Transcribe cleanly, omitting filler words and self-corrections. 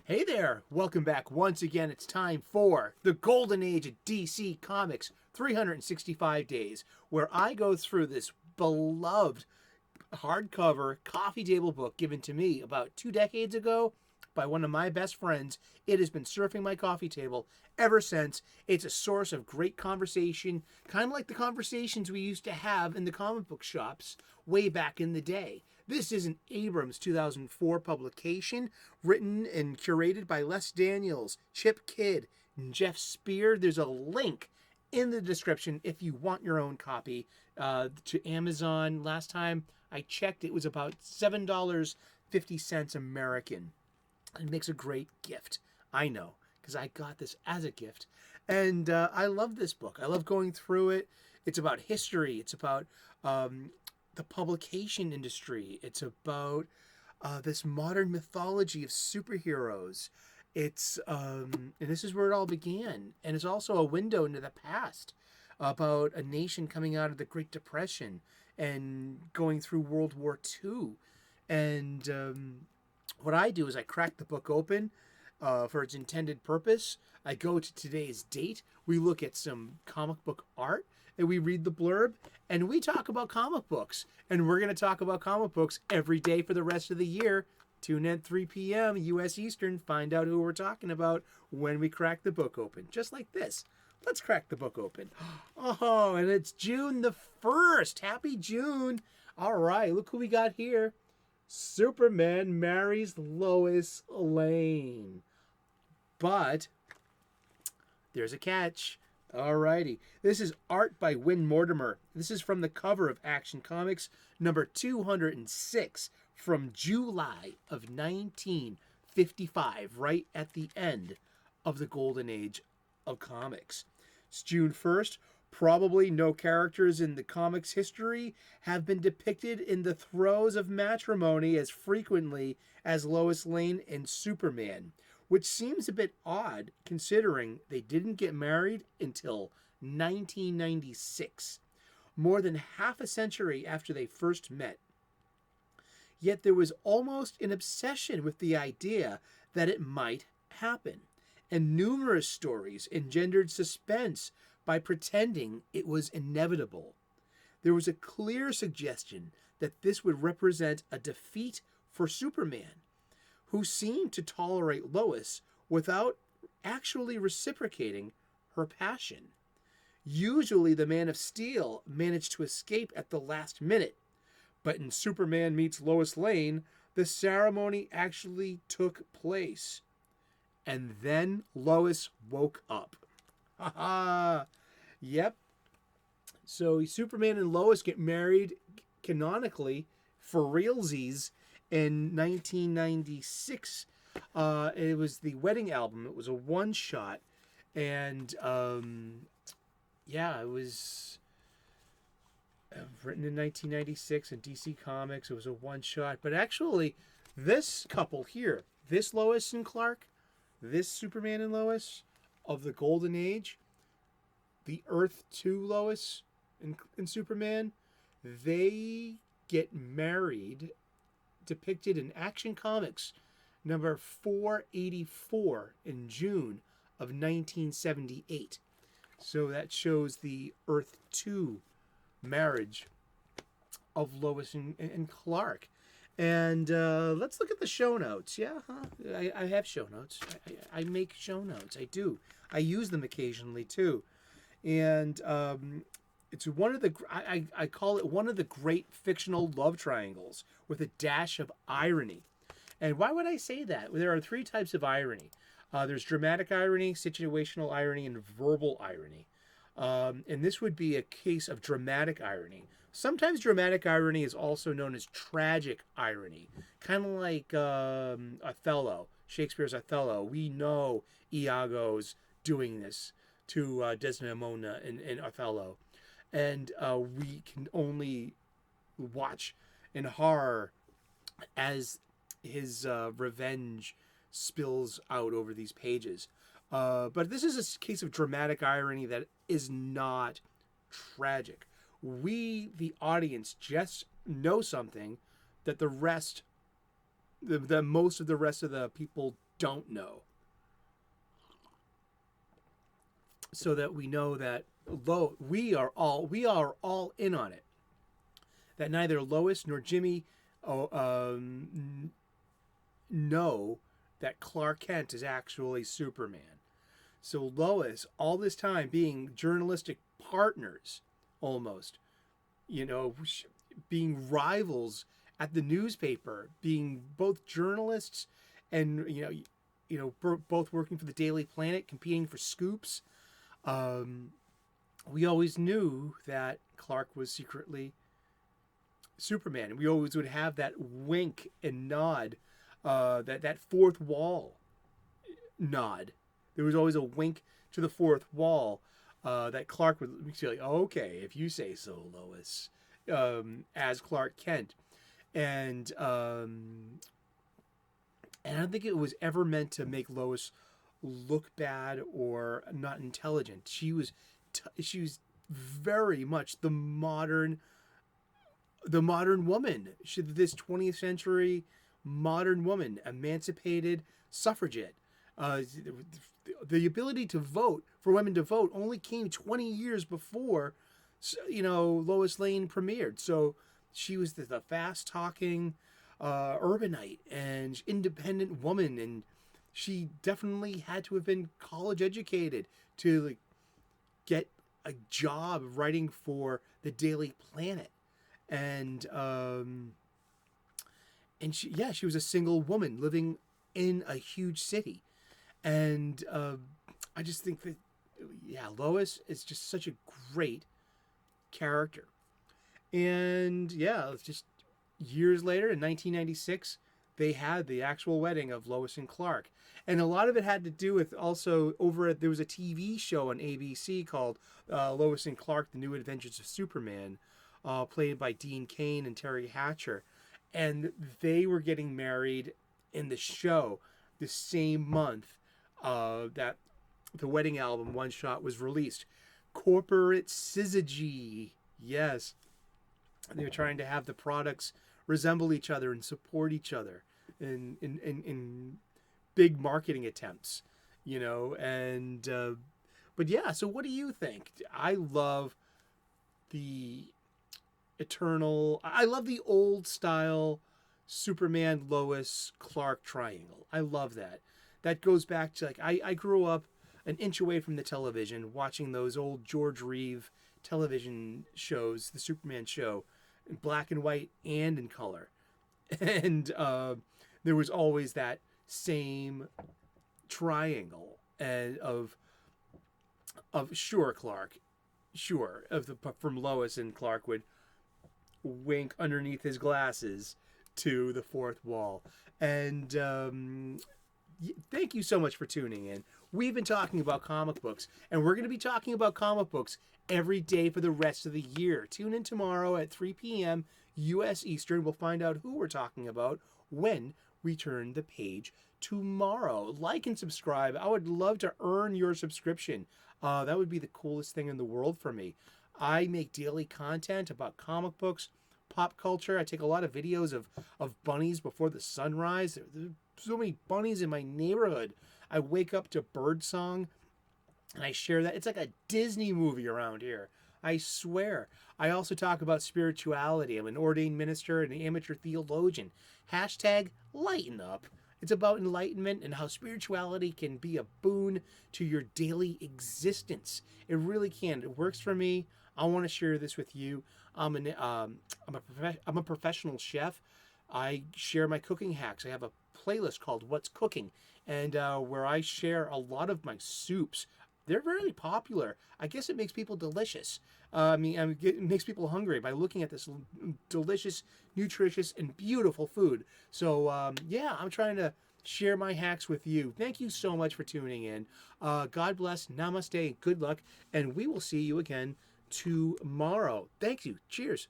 Hey there! Welcome back once again. It's time for the Golden Age of DC Comics 365 Days, where I go through this beloved hardcover coffee table book given to me about 2 decades ago by one of my best friends. It has been surfing my coffee table ever since. It's a source of great conversation, kind of like the conversations we used to have in the comic book shops way back in the day. This is an Abrhams 2004 publication, written and curated by Les Daniels, Chip Kidd, and Geoff Spear. There's a link in the description if you want your own copy to Amazon. Last time I checked, it was about $7.50 American. It makes a great gift. I know, because I got this as a gift. And I love this book. I love going through it. It's about history. It's about the publication industry. It's about this modern mythology of superheroes. It's and this is where it all began. And it's also a window into the past about a nation coming out of the Great Depression and going through World War II. And what I do is I crack the book open for its intended purpose. I go to today's date. We look at some comic book art and we read the blurb and we talk about comic books. And we're going to talk about comic books every day for the rest of the year. Tune in at 3 p.m. U.S. Eastern. Find out who we're talking about when we crack the book open. Just like this. Let's crack the book open. Oh, and it's June the 1st. Happy June. All right, look who we got here. Superman marries Lois Lane. But there's a catch. Alrighty. This is art by Win Mortimer. This is from the cover of Action Comics number 206 from July of 1955, right at the end of the golden age of comics. It's June 1st. Probably no characters in the comics history have been depicted in the throes of matrimony as frequently as Lois Lane and Superman, which seems a bit odd considering they didn't get married until 1996, more than half a century after they first met. Yet there was almost an obsession with the idea that it might happen, and numerous stories engendered suspense by pretending it was inevitable. There was a clear suggestion that this would represent a defeat for Superman, who seemed to tolerate Lois without actually reciprocating her passion. Usually the Man of Steel managed to escape at the last minute, but in Superman meets Lois Lane, the ceremony actually took place. And then Lois woke up. Ha ha! Yep. So Superman and Lois get married canonically for realsies in 1996. It was the wedding album. It was a one-shot. And, it was written in 1996 in DC Comics. It was a one-shot. But actually, this couple here, this Lois and Clark, this Superman and Lois of the Golden Age, the Earth 2 Lois and Superman, they get married, depicted in Action Comics number 484 in June of 1978. So that shows the Earth 2 marriage of Lois and Clark. And let's look at the show notes. Yeah, I have show notes. I make show notes. I do. I use them occasionally too. And it's one of the, I call it one of the great fictional love triangles with a dash of irony. And why would I say that? There are 3 types of irony. There's dramatic irony, situational irony, and verbal irony. And this would be a case of dramatic irony. Sometimes dramatic irony is also known as tragic irony, kind of like Othello, Shakespeare's Othello. We know Iago's doing this to Desdemona in Othello. And we can only watch in horror as his revenge spills out over these pages. But this is a case of dramatic irony that is not tragic. We, the audience, just know something that the rest, the most of the rest of the people don't know, so that we know that we are all in on it. That neither Lois nor Jimmy know that Clark Kent is actually Superman. So Lois, all this time being journalistic partners, almost, being rivals at the newspaper, being both journalists and both working for the Daily Planet, competing for scoops. We always knew that Clark was secretly Superman. We always would have that wink and nod, that fourth wall nod. There was always a wink to the fourth wall, that Clark would be like, okay, if you say so, Lois, as Clark Kent. And I don't think it was ever meant to make Lois look bad or not intelligent. She was very much the modern woman. This 20th century modern woman, emancipated suffragette. The ability to vote, for women to vote, only came 20 years before, Lois Lane premiered. So she was the fast-talking urbanite and independent woman, and she definitely had to have been college educated to get a job writing for the Daily Planet. And she was a single woman living in a huge city. And I just think that, Lois is just such a great character. And it's just years later, in 1996, they had the actual wedding of Lois and Clark. And a lot of it had to do with also there was a TV show on ABC called Lois and Clark, The New Adventures of Superman, played by Dean Cain and Terry Hatcher. And they were getting married in the show the same month that the wedding album One Shot was released. Corporate syzygy. Yes. They were trying to have the products resemble each other and support each other in big marketing attempts, and so what do you think? I love the old style Superman, Lois, Clark triangle. I love that. That goes back to, I grew up an inch away from the television watching those old George Reeve television shows, the Superman show, in black and white and in color. And there was always that same triangle of Clark, from Lois, and Clark would wink underneath his glasses to the fourth wall. And thank you so much for tuning in. We've been talking about comic books, and we're going to be talking about comic books every day for the rest of the year. Tune in tomorrow at 3 p.m. U.S. Eastern. We'll find out who we're talking about when we turn the page tomorrow. Like and subscribe. I would love to earn your subscription. That would be the coolest thing in the world for me. I make daily content about comic books, pop culture. I take a lot of videos of bunnies before the sunrise. There's so many bunnies in my neighborhood. I wake up to birdsong and I share that. It's like a Disney movie around here. I swear. I also talk about spirituality. I'm an ordained minister and an amateur theologian. Hashtag lighten up. It's about enlightenment and how spirituality can be a boon to your daily existence. It really can. It works for me. I want to share this with you. I'm a professional chef. I share my cooking hacks. I have a playlist called What's Cooking, and where I share a lot of my soups. They're very popular. I guess it makes people delicious. It makes people hungry by looking at this delicious, nutritious, and beautiful food. So, I'm trying to share my hacks with you. Thank you so much for tuning in. God bless, namaste, good luck, and we will see you again tomorrow. Thank you. Cheers.